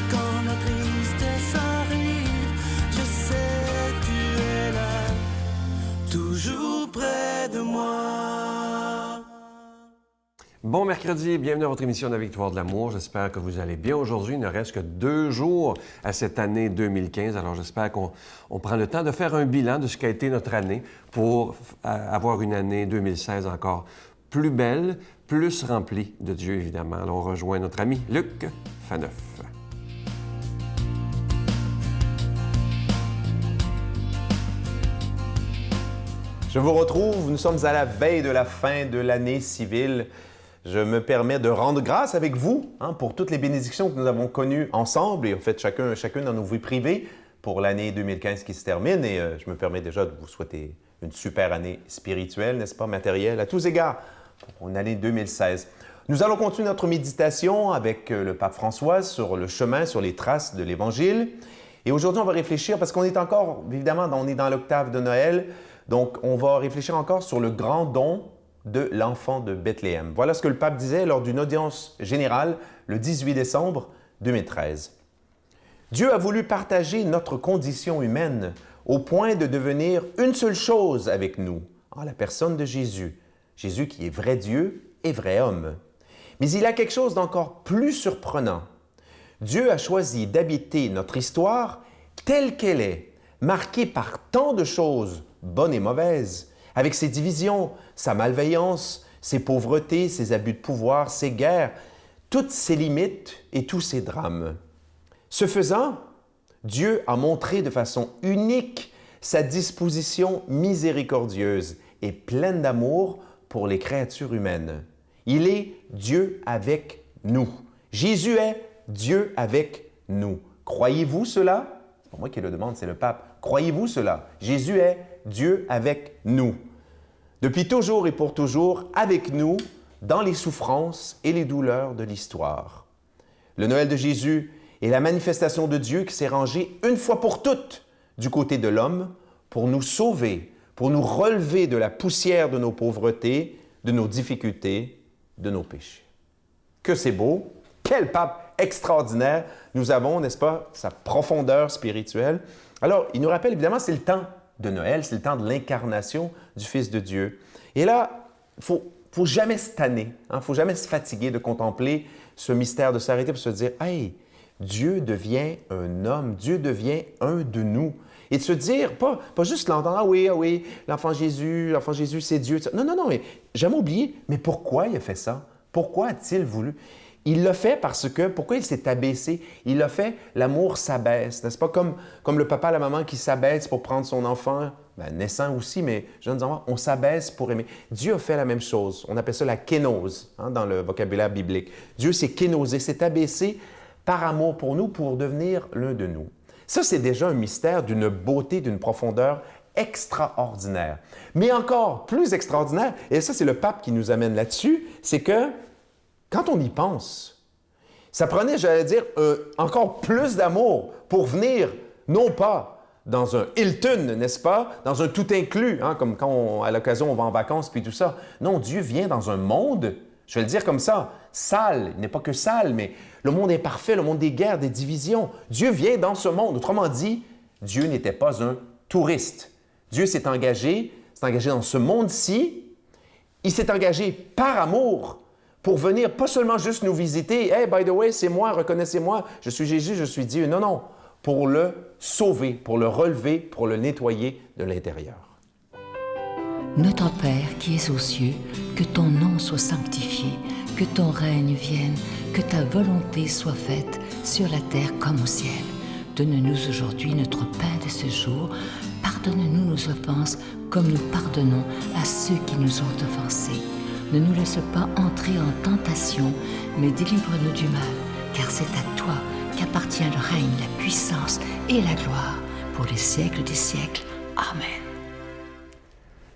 Et quand la tristesse arrive, je sais tu es là, toujours près de moi. Bon mercredi, bienvenue à votre émission de la Victoire de l'amour. J'espère que vous allez bien aujourd'hui. Il ne reste que 2 jours à cette année 2015. Alors j'espère qu'on prend le temps de faire un bilan de ce qu'a été notre année pour avoir une année 2016 encore plus belle, plus remplie de Dieu, évidemment. Alors on rejoint notre ami Luc Faneuf. Je vous retrouve, nous sommes à la veille de la fin de l'année civile. Je me permets de rendre grâce avec vous pour toutes les bénédictions que nous avons connues ensemble et en fait chacun dans nos vies privées pour l'année 2015 qui se termine. Et je me permets déjà de vous souhaiter une super année spirituelle, n'est-ce pas, matérielle, à tous égards, pour une année 2016. Nous allons continuer notre méditation avec le pape François sur le chemin, sur les traces de l'Évangile. Et aujourd'hui, on va réfléchir, parce qu'on est encore, évidemment, on est dans l'octave de Noël, donc on va réfléchir encore sur le grand don de l'enfant de Bethléem. Voilà ce que le pape disait lors d'une audience générale le 18 décembre 2013. Dieu a voulu partager notre condition humaine au point de devenir une seule chose avec nous, en la personne de Jésus. Jésus qui est vrai Dieu et vrai homme. Mais il y a quelque chose d'encore plus surprenant. Dieu a choisi d'habiter notre histoire telle qu'elle est, marquée par tant de choses, bonnes et mauvaises, avec ses divisions, sa malveillance, ses pauvretés, ses abus de pouvoir, ses guerres, toutes ses limites et tous ses drames. Ce faisant, Dieu a montré de façon unique sa disposition miséricordieuse et pleine d'amour pour les créatures humaines. Il est Dieu avec nous. Jésus est Dieu avec nous. Croyez-vous cela? C'est pas moi qui le demande, c'est le pape. Croyez-vous cela? Jésus est Dieu avec nous. Depuis toujours et pour toujours, avec nous, dans les souffrances et les douleurs de l'histoire. Le Noël de Jésus est la manifestation de Dieu qui s'est rangé une fois pour toutes du côté de l'homme pour nous sauver, pour nous relever de la poussière de nos pauvretés, de nos difficultés, de nos péchés. Que c'est beau! Quel pape extraordinaire! Nous avons, n'est-ce pas, sa profondeur spirituelle. Alors, il nous rappelle évidemment, c'est le temps de Noël, c'est le temps de l'incarnation du Fils de Dieu. Et là, il faut jamais se tanner, il ne faut jamais se fatiguer de contempler ce mystère, de s'arrêter pour se dire « Hey, Dieu devient un homme, Dieu devient un de nous. » Et de se dire, pas juste l'entendre, ah oui, l'enfant Jésus, c'est Dieu. Non, mais jamais oublier, mais pourquoi il a fait ça? Pourquoi a-t-il voulu? Il l'a fait parce que, pourquoi il s'est abaissé? Il l'a fait, l'amour s'abaisse, n'est-ce pas? Comme le papa, la maman qui s'abaisse pour prendre son enfant, naissant aussi, mais jeunes enfants, on s'abaisse pour aimer. Dieu a fait la même chose. On appelle ça la kénose dans le vocabulaire biblique. Dieu s'est kénosé, s'est abaissé par amour pour nous, pour devenir l'un de nous. Ça, c'est déjà un mystère d'une beauté, d'une profondeur extraordinaire. Mais encore plus extraordinaire, et ça, c'est le pape qui nous amène là-dessus, c'est que quand on y pense, ça prenait, j'allais dire, encore plus d'amour pour venir, non pas dans un Hilton, n'est-ce pas, dans un tout inclus, comme quand à l'occasion on va en vacances puis tout ça. Non, Dieu vient dans un monde, je vais le dire comme ça, sale, il n'est pas que sale, mais le monde imparfait, le monde des guerres, des divisions. Dieu vient dans ce monde. Autrement dit, Dieu n'était pas un touriste. Dieu s'est engagé dans ce monde-ci. Il s'est engagé par amour pour venir pas seulement juste nous visiter. « Hey, by the way, c'est moi, reconnaissez-moi, je suis Jésus, je suis Dieu. » Non, pour le sauver, pour le relever, pour le nettoyer de l'intérieur. Notre Père qui es aux cieux, que ton nom soit sanctifié, que ton règne vienne, que ta volonté soit faite sur la terre comme au ciel. Donne-nous aujourd'hui notre pain de ce jour. Pardonne-nous nos offenses comme nous pardonnons à ceux qui nous ont offensés. Ne nous laisse pas entrer en tentation, mais délivre-nous du mal, car c'est à toi qu'appartient le règne, la puissance et la gloire pour les siècles des siècles. Amen.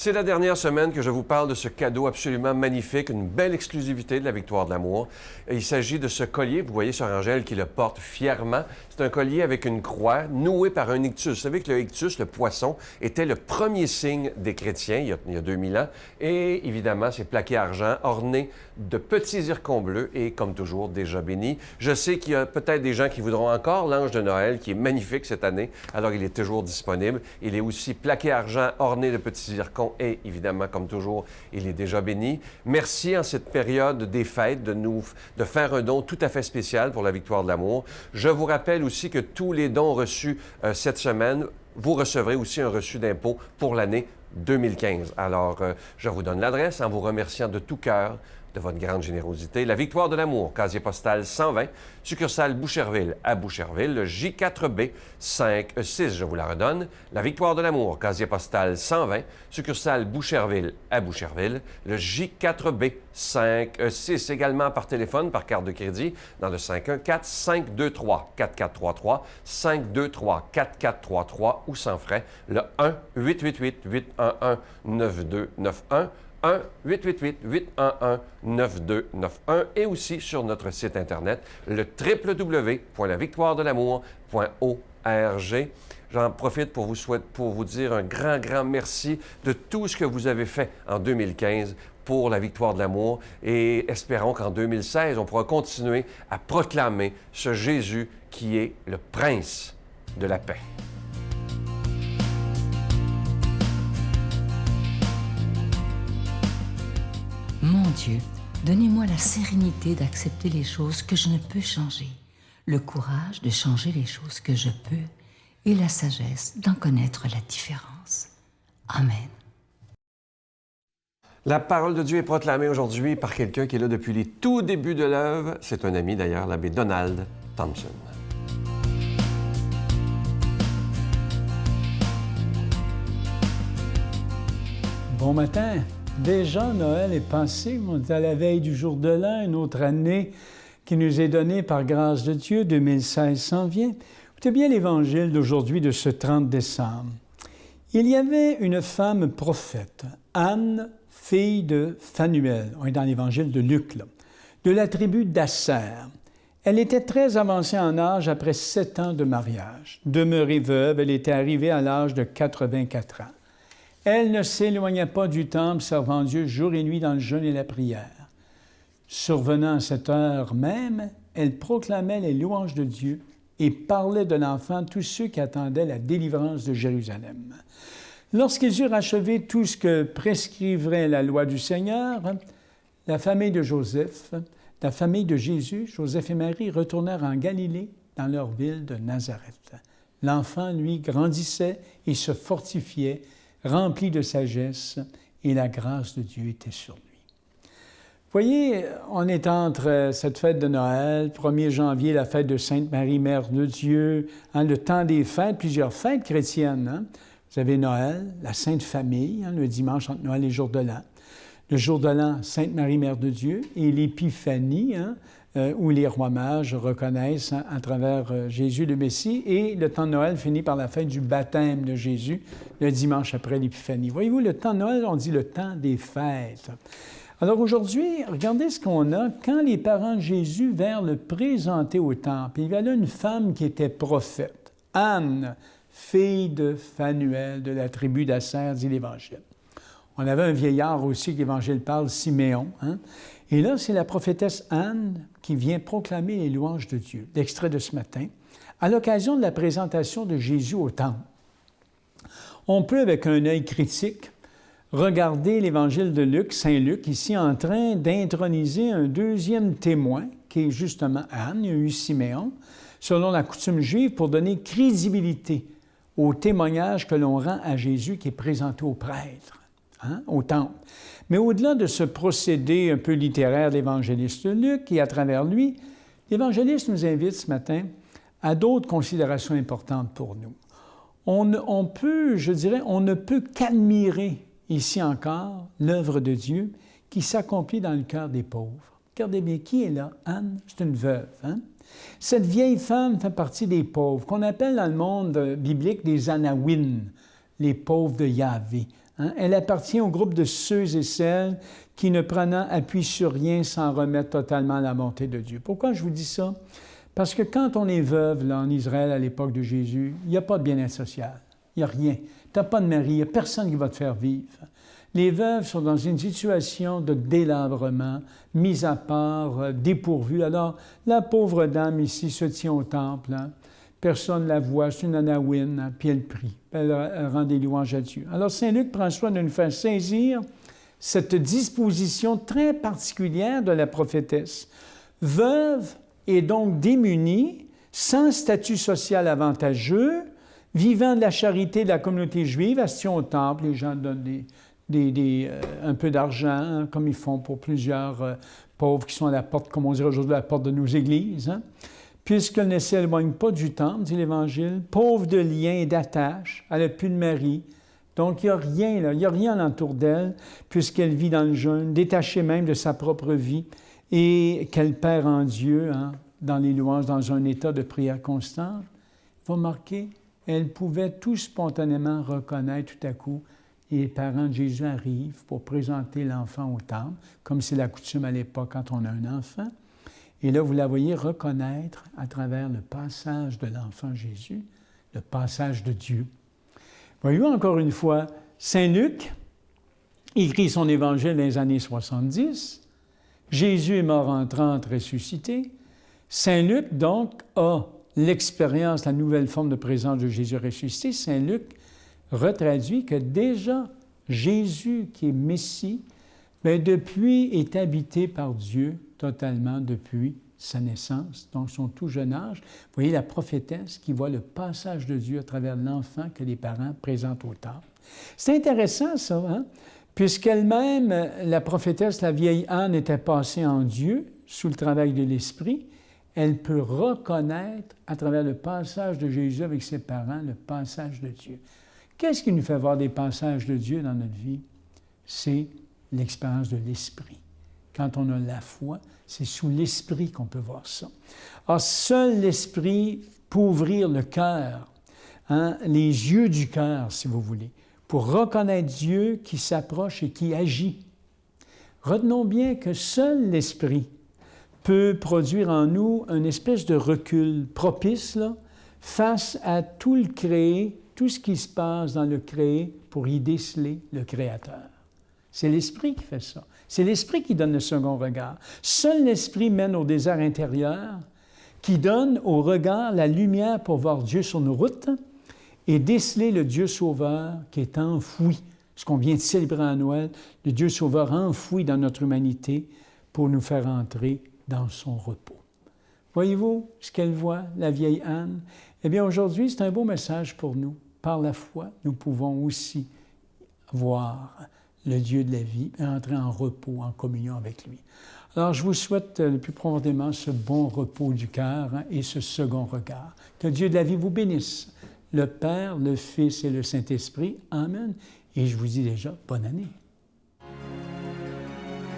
C'est la dernière semaine que je vous parle de ce cadeau absolument magnifique, une belle exclusivité de la Victoire de l'amour. Il s'agit de ce collier, vous voyez Sœur Angèle qui le porte fièrement. C'est un collier avec une croix nouée par un ictus. Vous savez que le ictus, le poisson, était le premier signe des chrétiens il y a 2000 ans. Et évidemment, c'est plaqué argent, orné de petits zircons bleus et, comme toujours, déjà bénis. Je sais qu'il y a peut-être des gens qui voudront encore l'ange de Noël, qui est magnifique cette année. Alors, il est toujours disponible. Il est aussi plaqué argent, orné de petits zircons et, évidemment, comme toujours, il est déjà béni. Merci en cette période des fêtes de faire un don tout à fait spécial pour la victoire de l'amour. Je vous rappelle aussi que tous les dons reçus cette semaine, vous recevrez aussi un reçu d'impôt pour l'année 2015. Alors, je vous donne l'adresse en vous remerciant de tout cœur de votre grande générosité. La Victoire de l'amour, casier postal 120, succursale Boucherville à Boucherville, le J4B 56, je vous la redonne. La Victoire de l'amour, casier postal 120, succursale Boucherville à Boucherville, le J4B 56, également par téléphone, par carte de crédit, dans le 514-523-4433, 523-4433 ou sans frais, le 1-888-811-9291, 1-888-811-9291 et aussi sur notre site Internet, le www.lavictoiredelamour.org. J'en profite pour vous dire un grand merci de tout ce que vous avez fait en 2015 pour la victoire de l'amour et espérons qu'en 2016, on pourra continuer à proclamer ce Jésus qui est le Prince de la paix. Mon Dieu, donnez-moi la sérénité d'accepter les choses que je ne peux changer, le courage de changer les choses que je peux et la sagesse d'en connaître la différence. Amen. La parole de Dieu est proclamée aujourd'hui par quelqu'un qui est là depuis les tout débuts de l'œuvre. C'est un ami d'ailleurs, l'abbé Donald Thompson. Bon matin. Déjà, Noël est passé. On est à la veille du jour de l'an, une autre année qui nous est donnée par grâce de Dieu. 2016 s'en vient. Écoutez bien l'Évangile d'aujourd'hui, de ce 30 décembre. Il y avait une femme prophète, Anne, fille de Phanuel. On est dans l'Évangile de Luc, là, de la tribu d'Asser. Elle était très avancée en âge après 7 ans de mariage. Demeurée veuve, elle était arrivée à l'âge de 84 ans. Elle ne s'éloignait pas du temple, servant Dieu jour et nuit dans le jeûne et la prière. Survenant à cette heure même, elle proclamait les louanges de Dieu et parlait de l'enfant tous ceux qui attendaient la délivrance de Jérusalem. Lorsqu'ils eurent achevé tout ce que prescrivrait la loi du Seigneur, la famille de Joseph, la famille de Jésus, Joseph et Marie, retournèrent en Galilée, dans leur ville de Nazareth. L'enfant, lui, grandissait et se fortifiait, rempli de sagesse, et la grâce de Dieu était sur lui. Vous voyez, on est entre cette fête de Noël, 1er janvier, la fête de Sainte Marie, Mère de Dieu, le temps des fêtes, plusieurs fêtes chrétiennes. Vous avez Noël, la Sainte Famille, le dimanche entre Noël et jour de l'an. Le jour de l'an, Sainte Marie, Mère de Dieu, et l'Épiphanie, où les rois mages reconnaissent à travers Jésus le Messie, et le temps de Noël finit par la fête du baptême de Jésus, le dimanche après l'Épiphanie. Voyez-vous, le temps de Noël, on dit le temps des fêtes. Alors aujourd'hui, regardez ce qu'on a. Quand les parents de Jésus vinrent le présenter au temple, il y avait là une femme qui était prophète, Anne, fille de Phanuel, de la tribu d'Asser, dit l'Évangile. On avait un vieillard aussi que l'Évangile parle, Siméon. Et là, c'est la prophétesse Anne qui vient proclamer les louanges de Dieu. L'extrait de ce matin, à l'occasion de la présentation de Jésus au temple. On peut, avec un œil critique, regarder l'Évangile de Luc, Saint Luc, ici en train d'introniser un deuxième témoin, qui est justement Anne, il y a eu Siméon, selon la coutume juive, pour donner crédibilité au témoignage que l'on rend à Jésus qui est présenté au prêtre, au temple. Mais au-delà de ce procédé un peu littéraire de l'évangéliste Luc, et à travers lui, l'évangéliste nous invite ce matin à d'autres considérations importantes pour nous. On ne peut qu'admirer ici encore l'œuvre de Dieu qui s'accomplit dans le cœur des pauvres. Regardez bien, qui est là? Anne, c'est une veuve. Cette vieille femme fait partie des pauvres, qu'on appelle dans le monde biblique des Anawin, les pauvres de Yahvé. Elle appartient au groupe de ceux et celles qui, ne prenant appui sur rien, s'en remettent totalement à la bonté de Dieu. Pourquoi je vous dis ça? Parce que quand on est veuve là, en Israël à l'époque de Jésus, il n'y a pas de bien-être social. Il n'y a rien. Tu n'as pas de mari, il n'y a personne qui va te faire vivre. Les veuves sont dans une situation de délabrement, mise à part, dépourvue. Alors, la pauvre dame ici se tient au temple. Hein. Personne ne la voit, c'est une anawine, hein, puis elle prie. Elle rend des louanges à Dieu. Alors, Saint Luc prend soin de nous faire saisir cette disposition très particulière de la prophétesse. Veuve et donc démunie, sans statut social avantageux, vivant de la charité de la communauté juive, elle se tient au temple, les gens donnent un peu d'argent, hein, comme ils font pour plusieurs pauvres qui sont à la porte, comme on dirait aujourd'hui, à la porte de nos églises. Hein. Puisqu'elle ne s'éloigne pas du temple, dit l'Évangile, pauvre de liens et d'attaches, elle n'a plus de mari. Donc, il n'y a rien, là, il n'y a rien alentour d'elle, puisqu'elle vit dans le jeûne, détachée même de sa propre vie, et qu'elle perd en Dieu, hein, dans les louanges, dans un état de prière constante. Vous remarquez, elle pouvait tout spontanément reconnaître tout à coup, et les parents de Jésus arrivent pour présenter l'enfant au temple, comme c'est la coutume à l'époque quand on a un enfant. Et là, vous la voyez reconnaître à travers le passage de l'enfant Jésus, le passage de Dieu. Voyez-vous, encore une fois, Saint Luc écrit son évangile dans les années 70. Jésus est mort en 30, ressuscité. Saint Luc, donc, a l'expérience, la nouvelle forme de présence de Jésus ressuscité. Saint Luc retraduit que déjà Jésus, qui est Messie, bien, depuis est habité par Dieu totalement depuis sa naissance, donc son tout jeune âge. Vous voyez la prophétesse qui voit le passage de Dieu à travers l'enfant que les parents présentent au temple. C'est intéressant, ça, hein? Puisqu'elle-même, la prophétesse, la vieille Anne, était passée en Dieu sous le travail de l'Esprit. Elle peut reconnaître, à travers le passage de Jésus avec ses parents, le passage de Dieu. Qu'est-ce qui nous fait voir des passages de Dieu dans notre vie? C'est l'expérience de l'Esprit. Quand on a la foi, c'est sous l'Esprit qu'on peut voir ça. Alors, seul l'Esprit peut ouvrir le cœur, hein, les yeux du cœur, si vous voulez, pour reconnaître Dieu qui s'approche et qui agit. Retenons bien que seul l'Esprit peut produire en nous une espèce de recul propice là, face à tout le créé, tout ce qui se passe dans le créé pour y déceler le Créateur. C'est l'Esprit qui fait ça. C'est l'Esprit qui donne le second regard. Seul l'Esprit mène au désert intérieur, qui donne au regard la lumière pour voir Dieu sur nos routes et déceler le Dieu sauveur qui est enfoui, ce qu'on vient de célébrer à Noël, le Dieu sauveur enfoui dans notre humanité pour nous faire entrer dans son repos. Voyez-vous ce qu'elle voit, la vieille Anne? Eh bien, aujourd'hui, c'est un beau message pour nous. Par la foi, nous pouvons aussi voir le Dieu de la vie et entrer en repos, en communion avec lui. Alors, je vous souhaite le plus profondément ce bon repos du cœur hein, et ce second regard. Que le Dieu de la vie vous bénisse, le Père, le Fils et le Saint-Esprit. Amen. Et je vous dis déjà, bonne année.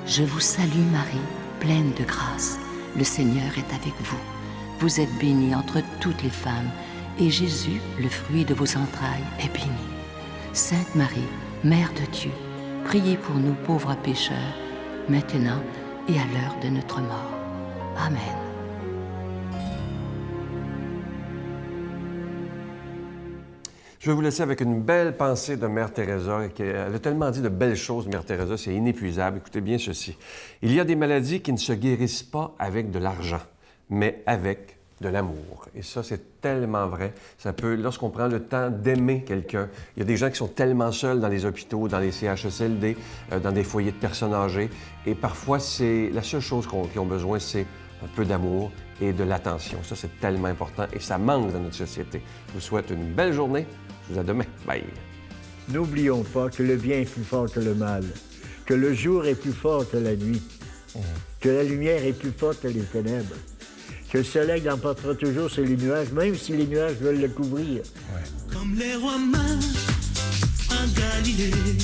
Je vous salue Marie, pleine de grâce. Le Seigneur est avec vous. Vous êtes bénie entre toutes les femmes, et Jésus, le fruit de vos entrailles, est béni. Sainte Marie, Mère de Dieu, priez pour nous pauvres pécheurs, maintenant et à l'heure de notre mort. Amen. Je vais vous laisser avec une belle pensée de Mère Teresa. Elle a tellement dit de belles choses, Mère Teresa, c'est inépuisable. Écoutez bien ceci. Il y a des maladies qui ne se guérissent pas avec de l'argent, mais avec de l'amour. Et ça, c'est tellement vrai. Ça peut, lorsqu'on prend le temps d'aimer quelqu'un, il y a des gens qui sont tellement seuls dans les hôpitaux, dans les CHSLD, dans des foyers de personnes âgées. Et parfois, c'est la seule chose qu'ils ont besoin, c'est un peu d'amour et de l'attention. Ça, c'est tellement important et ça manque dans notre société. Je vous souhaite une belle journée. Je vous dis à demain. Bye. N'oublions pas que le bien est plus fort que le mal, que le jour est plus fort que la nuit, que la lumière est plus forte que les ténèbres, que le soleil emportera toujours sur les nuages, même si les nuages veulent le couvrir. Ouais. Comme les rois mages en Galilée,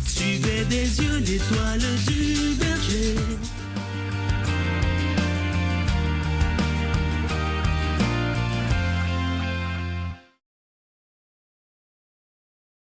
suivaient des yeux l'étoile du